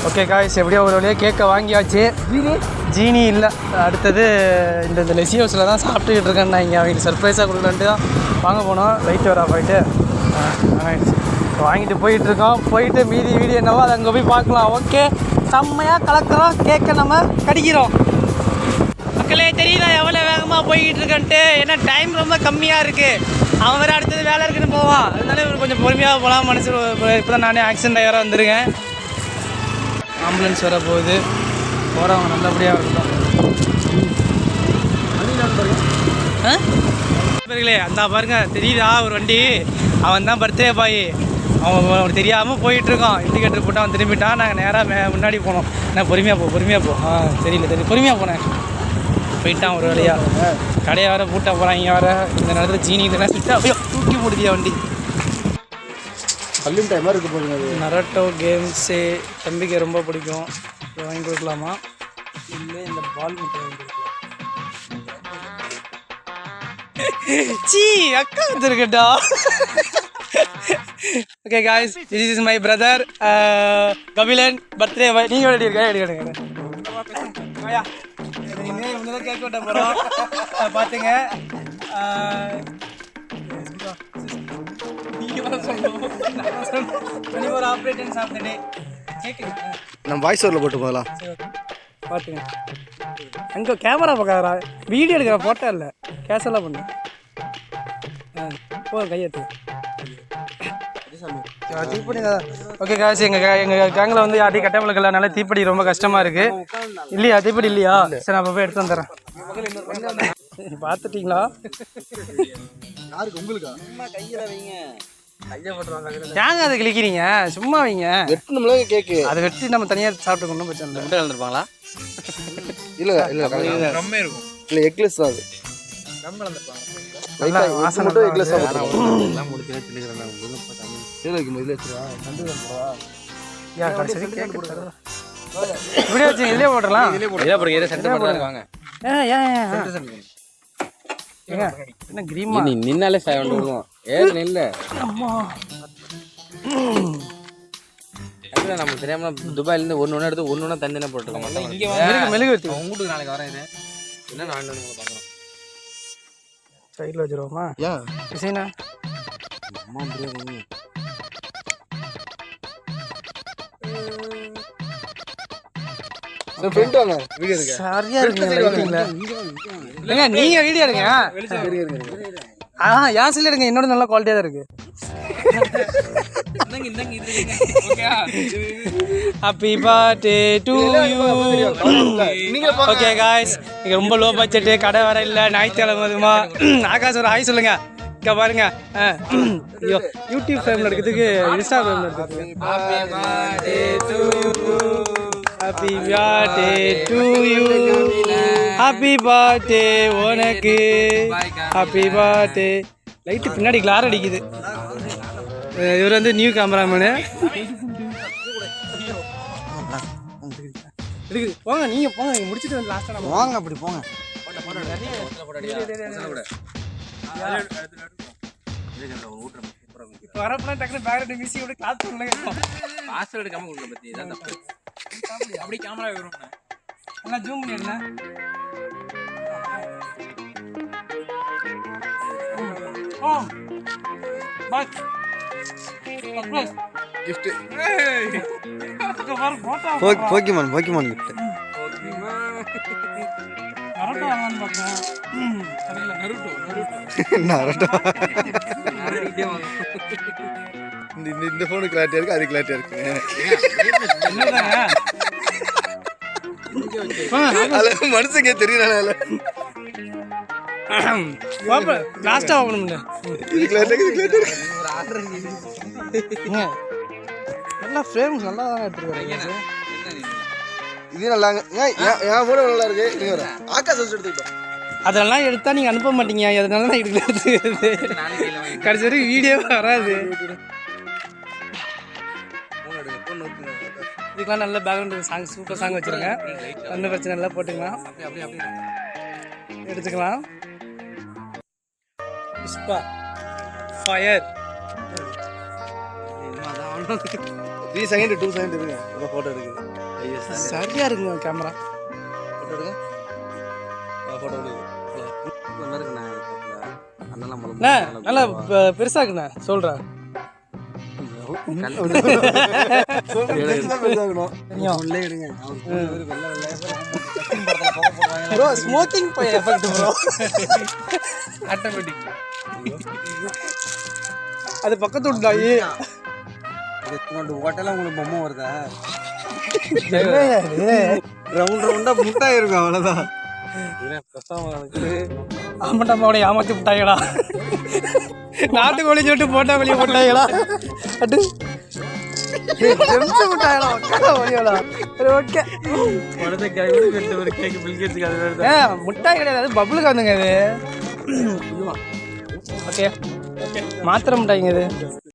Okay guys, எப்படியோ ஒரு வழியாக கேக்கை வாங்கியாச்சு. ஜீனி இல்லை, அடுத்தது இந்த லெசி ஹவுஸில் தான் சாப்பிட்டுக்கிட்டு இருக்கேன். நான் இங்கே அவங்களுக்கு சர்ப்ரைஸாக கொடுக்கலான்ட்டு தான் வாங்க போனோம். லைட் வர போயிட்டு வாங்கிட்டு போயிட்டுருக்கோம். போயிட்டு மீதி வீடியோ என்னவோ அதை அங்கே போய் பார்க்கலாம். ஓகே, செம்மையாக கலக்கிறோம், கேக்கை நம்ம கடிக்கிறோம். மக்களே தெரியுதா எவ்வளோ வேகமாக போய்கிட்டு இருக்கன்ட்டு? ஏன்னா டைம் ரொம்ப கம்மியாக இருக்குது. அவன் வேறு அடுத்தது வேலை இருக்குன்னு போவான். அதனால இவர் கொஞ்சம் பொறுமையாக போகலாம். மனசு இப்போ தான் நானே ஆக்சிடென்ட் ஆகிற வந்துருக்கேன். ஆம்புலன்ஸ் வர போகுது, போகிறவங்க நல்லபடியாக இருக்கட்டும். அந்த பாருங்க தெரியுதா ஒரு வண்டி, அவன் தான் பர்த்டே பாய். அவன் தெரியாமல் போயிட்டுருக்கான். இண்டிகேட்டர் போட்டு அவன் திரும்பிட்டான். நாங்கள் நேராக முன்னாடி போனோம். நான் பொறுமையாக போ தெரியல பொறுமையாக போனேன். போயிட்டான் ஒரு வழியாக. கடையை வேறு பூட்டா போகிறாங்க வேறு. இந்த நேரத்தில் ஜீனி இதெல்லாம் சுட்டு அப்படியே தூக்கி போடுதியா வண்டி. கல்லும் டைமாக இருக்க போகுது. நரட்டோ கேம்ஸு தம்பிக்கு ரொம்ப பிடிக்கும். இதை வாங்கி கொடுக்கலாமா? இல்லை இந்த பால் மட்டும் வாங்கி கொடுக்கலாம். சீ அக்கா வந்துருக்கட்டா. Okay guys, this is my brother Kabilan birthday. நீங்கள் ரெடி இருக்கா? எடுக்க இவங்கதான் கேட்க விட்ட போகிறோம். பார்த்துங்க. ஒரு ஆப்ரேட்டன்ஸ் ஆஃப் த டே கேட்குங்க. நம்ம வாய்ஸ் ஓவரில் போட்டு போகலாம். பார்த்துங்க. அங்கே கேமரா பார்க்காதரா, வீடியோ எடுக்கிற ஃபோட்டோ இல்லை, கேஷெல்லாம் பண்ணு. கையெழுத்து. ஓகே காசு, எங்கள் கேங்கில் வந்து யார்ட்டையும் கட்டை இல்லைனால தீப்பெட்டி ரொம்ப கஷ்டமாக இருக்குது. இல்லையா தீப்பெட்டி இல்லையா? சரி, நான் போய் எடுத்து வந்துடுறேன். பார்த்துட்டிங்களா? ஏங்க அதை கிளிக்கிறீங்க? சும்மா வைங்க. வெட்டணும்ல கேக்கு. அதை வெட்டி நம்ம தனியாக சாப்பிட்டு ஒன்றும் பிரச்சனை இல்லை. கலந்துருப்பாங்களா? இல்லை இருக்கும். இல்லை எக்லெஸ் தான் அது. நின்னாலே நமக்கு தெரியாம துபாயில இருந்து ஒன்னு எடுத்து ஒன்னு தண்ணி போட்டுருக்கோம். உங்களுக்கு நாளைக்கு வரேன். இது என்ன நான் பாக்குறேன். சைடில் வச்சுருவோமா? சரிண்ணா. சரியா இருக்குங்க. நீங்க வீடியோ எடுங்க. ஏன் சில எடுங்க, என்னோட நல்ல குவாலிட்டியா தான் இருக்கு. Happy birthday to you. Okay guys, இங்கே ரொம்ப லோ பட்ஜெட்டு, கடை வர இல்லை, ஞாயிற்றுக்கிழமை அதுமா. ஆகாஷ் ஒரு ஹாய் சொல்லுங்க. இங்கே பாருங்க. ஐயோ, யூடியூப் ஃபேமில் எடுக்கிறதுக்கு இன்ஸ்டாகிராமில் எடுக்கிறதுக்கு. Happy birthday to you. Happy birthday உனக்கு. Happy birthday. லைட்டு பின்னாடி கிளார் அடிக்குது. இவர் வந்து நியூ கேமராமேனு. போங்க, நீங்க போங்க, நீங்க முடிச்சுட்டு வந்து லாஸ்டா வாங்க. அப்படி போங்க. வரப்பெல்லாம் டக்குனு பேக்ரவுண்ட் மியூசிக் அப்படியே கிளாஸ் பண்ணுங்க. பாஸ்வேர்ட் எடுக்காம கொடுக்க பத்தி இதான் தப்பு. அப்படி கேமரா வரும். நல்லா ஜூம் பண்ணிடுங்க. Bus gift. Pokemon gift. Naruto. இந்த போன் கிளாரிட்டியா இருக்கு, அது கிளாரிட்டியா இருக்கு. மனுஷங்க தெரியல. லாஸ்டா வாங்கணும்ல. நல்லா ஃப்ரேம்ஸ் நல்லா தான் எடுத்துருக்காங்க. இது நல்லாங்க. என் போன் நல்லா இருக்கு. ஆகாஷ் எடுத்துக்கிட்டோம். அதெல்லாம் எடுத்தா நீங்க அனுப்ப மாட்டீங்க. அதனால நான் எடுக்கிறது. கடைசி வரைக்கும் வீடியோ வராது. இதுக்கெல்லாம் நல்ல பேக்ரவுண்ட் சாங், சூப்பர் சாங் வச்சுருங்க. ஒன்றும் பிரச்சனை இல்லை, போட்டுக்கலாம். எடுத்துக்கலாம். புஷ்பா ஃபயர் 3 செகண்ட் 2 செகண்ட் இருங்க ஒரு போட்டோ எடுக்குது சரியா இருக்குங்க கேமரா. போட்டோ எடுங்க போட்டோ எடுங்க அண்ணா நல்லா பெருசா இருக்குண்ணா சொல்கிறேன். ப்ரோ ஸ்மோக்கிங் போய் எஃபெக்ட் ப்ரோ ஆட்டோமேட்டிக். அது பக்கத்து விட்டாயி ஹோட்டலாம் உங்களுக்கு பொம்மை வருதா? ரவுண்ட் ரவுண்டா முட்டாய் இருக்கும் அவ்வளோதான். ஆமாட்டாமாவோட ஏமாத்தி விட்டாங்களா? நாட்டுக்கோழி சொல்லிட்டு போட்டா வெளியே போட்டாங்களா? அட்டு விட்டாங்களா? ஓகே முட்டாய் கிடையாது, பபுளுக்கு வந்துங்க அது. ஓகே மாத்திரை முட்டாய்ங்க இது.